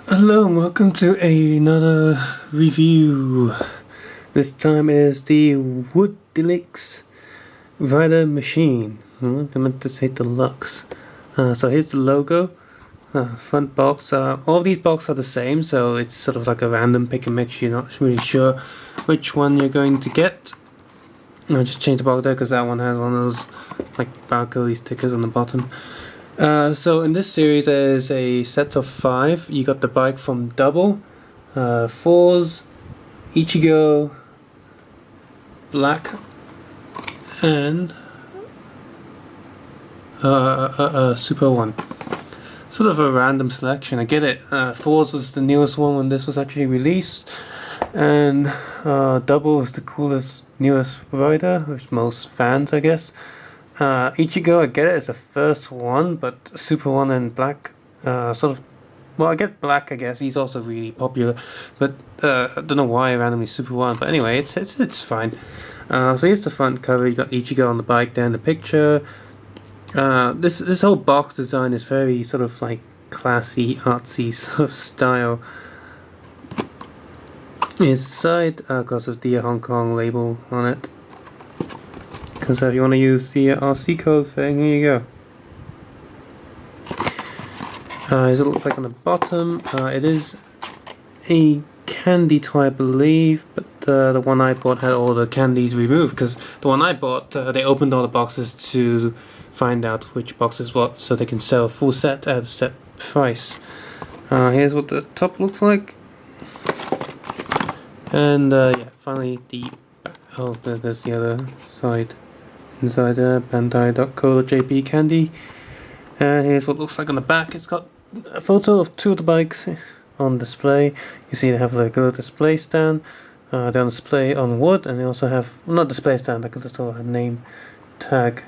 Hello and welcome to another review. This time is the Woodelix Rider Machine. I meant to say deluxe. So here's the logo. Front box. All of these boxes are the same, so it's sort of like a random pick and mix. You're not really sure which one you're going to get. I just changed the box there because that one has one of those like barcode stickers on the bottom. So in this series there's a set of 5. You got the bike from Double, Fours, Ichigo, Black, and Super 1. Sort of a random selection, I get it. Fours was the newest one when this was actually released, and Double was the coolest, newest rider, with most fans, I guess. Ichigo, I get it, it's the first one, but Super 1 and Black, sort of, well, I get Black, I guess, he's also really popular, but I don't know why randomly Super 1, but anyway, it's fine. So here's the front cover. You got Ichigo on the bike there in the picture. This whole box design is very sort of like classy, artsy sort of style. Inside, because of the Hong Kong label on it. So if you want to use the RC code thing, here you go. As it looks like on the bottom, it is a candy toy, I believe, but the one I bought had all the candies removed, because the one I bought, they opened all the boxes to find out which box is what, so they can sell a full set at a set price. Here's what the top looks like, and yeah, finally the back. Oh, there's the other side. Inside bandai.co.jp candy. And here's what it looks like on the back. It's got a photo of 2 of the bikes on display. You see they have like a little display stand. They're on display on wood, and they also have, well, not display stand, like a little name tag.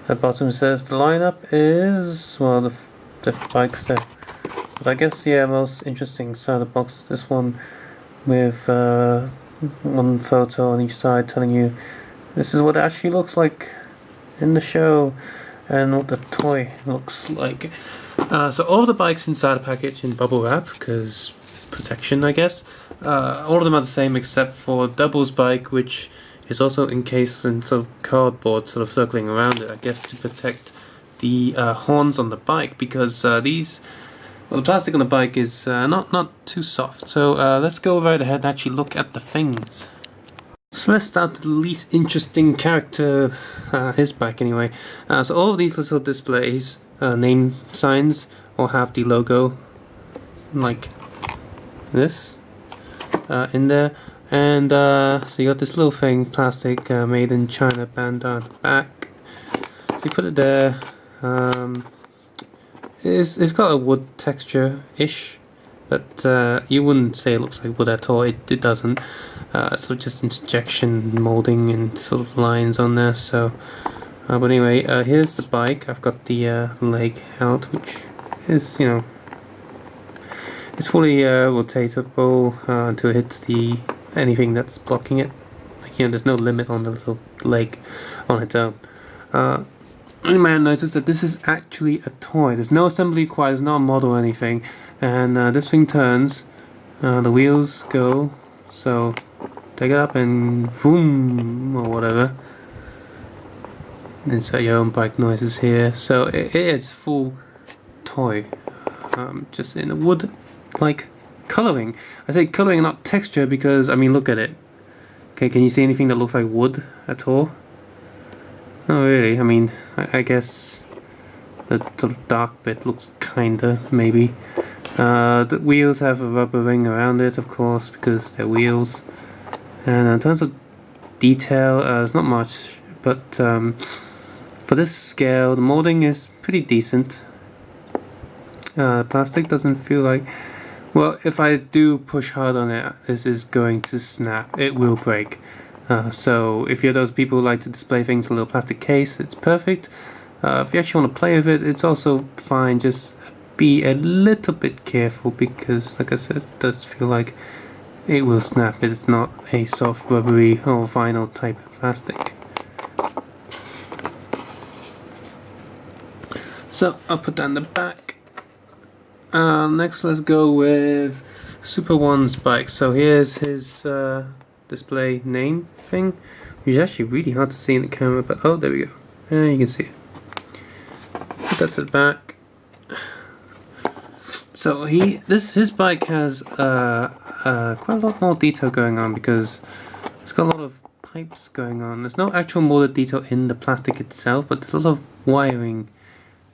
At the bottom says the lineup is, well, the bikes there. But I guess, yeah, most interesting side of the box is this one with one photo on each side telling you this is what it actually looks like in the show, and what the toy looks like. So all the bikes inside the package in bubble wrap, because protection, I guess. All of them are the same except for Double's bike, which is also encased in sort of cardboard, sort of circling around it, I guess, to protect the horns on the bike, because well, the plastic on the bike is not too soft. So let's go right ahead and actually look at the things. So let's start with the least interesting character, his bike anyway. So all of these little displays, name signs, all have the logo, like this, in there. And so you got this little thing, plastic, made in China, band on the back. So you put it there. It's got a wood texture-ish, but you wouldn't say it looks like wood at all. It doesn't. So just injection molding and sort of lines on there. So, but anyway, here's the bike. I've got the leg out, which is, you know, it's fully rotatable until it hits the anything that's blocking it. Like, you know, there's no limit on the little leg on its own. You may have noticed that this is actually a toy. There's no assembly required. There's no model or anything. And this thing turns. The wheels go. So take it up and boom, or whatever. Insert your own bike noises here. So it is full toy, just in a wood-like coloring. I say coloring, not texture, because I mean, look at it. Okay, can you see anything that looks like wood at all? No, really. I mean, I guess the sort of dark bit looks kinda, maybe. The wheels have a rubber ring around it, of course, because they're wheels. And in terms of detail, there's not much, but for this scale, the molding is pretty decent. Plastic doesn't feel like, well, if I do push hard on it, this is going to snap. It will break. So if you're those people who like to display things in a little plastic case, it's perfect. If you actually want to play with it, it's also fine. Just be a little bit careful, because, like I said, it does feel like it will snap. It's not a soft, rubbery or vinyl type of plastic. So I'll put that in the back. Next, let's go with Super One's bike. So here's his display name thing, which is actually really hard to see in the camera, but oh, there we go. You can see it. Put that to the back. So his bike has quite a lot more detail going on because it's got a lot of pipes going on. There's no actual molded detail in the plastic itself, but there's a lot of wiring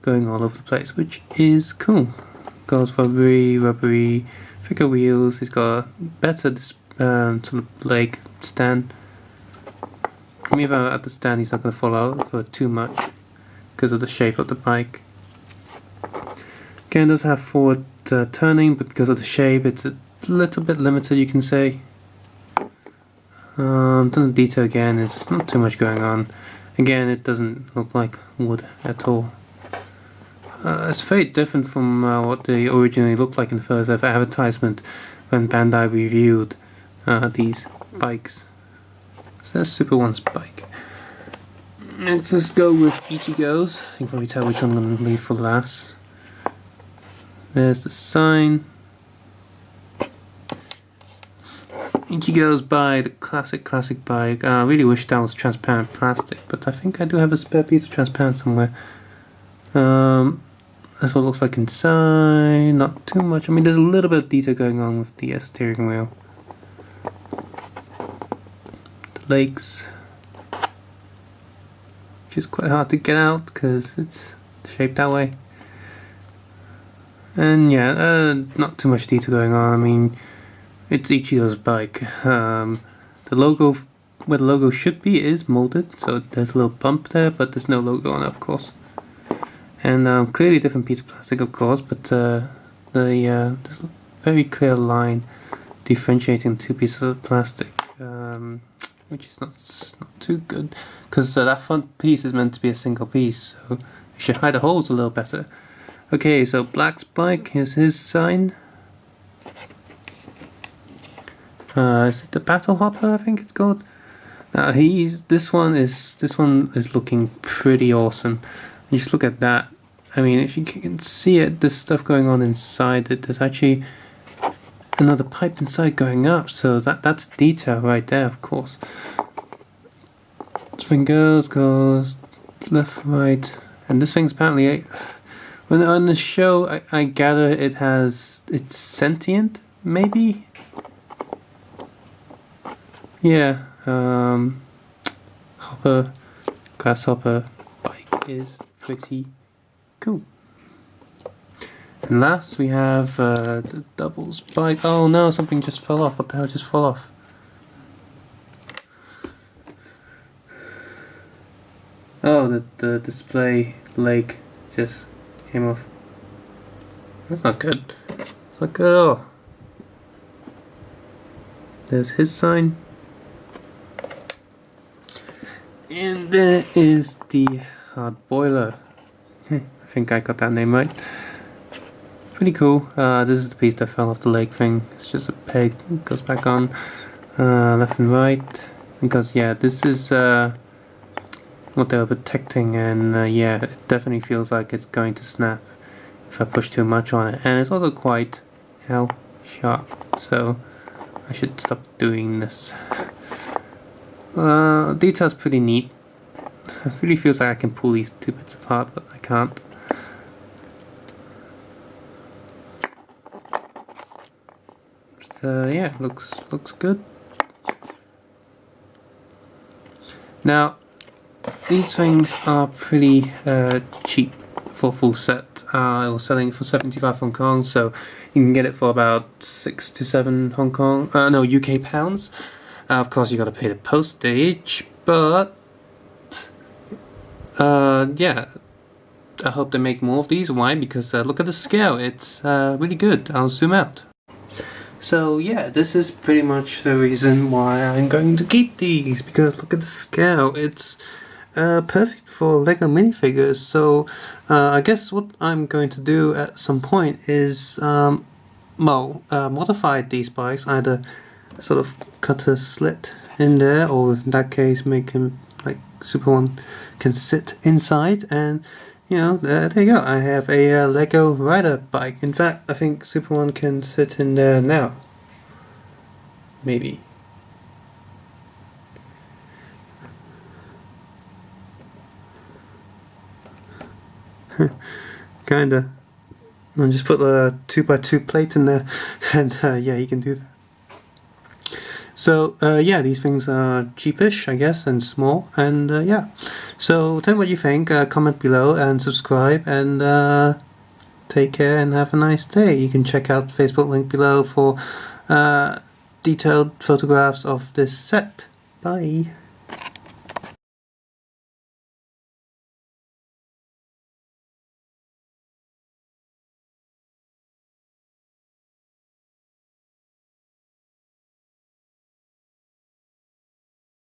going all over the place, which is cool. Goes for very rubbery, thicker wheels. He's got a better sort of leg stand. I mean, at the stand, he's not going to fall out for too much because of the shape of the bike. Again, it does have forward turning, but because of the shape, it's a little bit limited, you can say. Doesn't detail again, there's not too much going on. Again, it doesn't look like wood at all. It's very different from what they originally looked like in the first ever advertisement when Bandai reviewed these bikes. So that's Super One's bike. Next, let's go with Ichigo's. You can probably tell which one I'm going to leave for last. There's the sign. Ichigo's bike, the classic bike. I really wish that was transparent plastic, but I think I do have a spare piece of transparent somewhere. That's what it looks like inside. Not too much. I mean, there's a little bit of detail going on with the steering wheel. The legs, which is quite hard to get out because it's shaped that way. And yeah, not too much detail going on. I mean, it's Ichigo's bike. The logo, where the logo should be, is molded, so there's a little bump there, but there's no logo on it, of course. And clearly a different piece of plastic, of course, but there's a very clear line differentiating the two pieces of plastic, which is not too good, because that front piece is meant to be a single piece, so you should hide the holes a little better. Okay, so Black's bike, here's his sign. Is it the Battle Hopper, I think it's called? This one is looking pretty awesome. You just look at that. I mean, if you can see it, there's stuff going on inside it. There's actually another pipe inside going up, so that's detail right there, of course. This thing goes left, right, and this thing's apparently, when on the show, I gather it's sentient, maybe? Yeah, grasshopper bike is pretty cool. And last we have the Doubles bike. Oh no, something just fell off. What the hell just fell off? Oh, the display leg just came off. That's not good. It's not good at all. There's his sign. And there is the hard boiler. I think I got that name right. Pretty cool. This is the piece that fell off the leg thing. It's just a peg. It goes back on left and right. Because yeah, this is what they were protecting, and yeah, it definitely feels like it's going to snap if I push too much on it. And it's also quite sharp, so I should stop doing this. Detail's pretty neat. It really feels like I can pull these two bits apart, but I can't. But, yeah, looks good. Now, these things are pretty cheap for a full set. I was selling it for 75 Hong Kong, so you can get it for about 6 to 7 UK pounds. Of course, you got to pay the postage, but yeah, I hope they make more of these. Why? Because look at the scale. It's really good. I'll zoom out. So yeah, this is pretty much the reason why I'm going to keep these, because look at the scale. It's perfect for Lego minifigures. So I guess what I'm going to do at some point is modify these bikes, either sort of cut a slit in there, or in that case make him like Super One can sit inside, and you know, there you go. I have a Lego rider bike. In fact, I think Superman can sit in there now. Maybe. Kinda. I'll just put a 2x2 plate in there, and yeah, you can do that. So yeah, these things are cheapish, I guess, and small, and yeah. So tell me what you think, comment below and subscribe, and take care and have a nice day. You can check out the Facebook link below for detailed photographs of this set. Bye.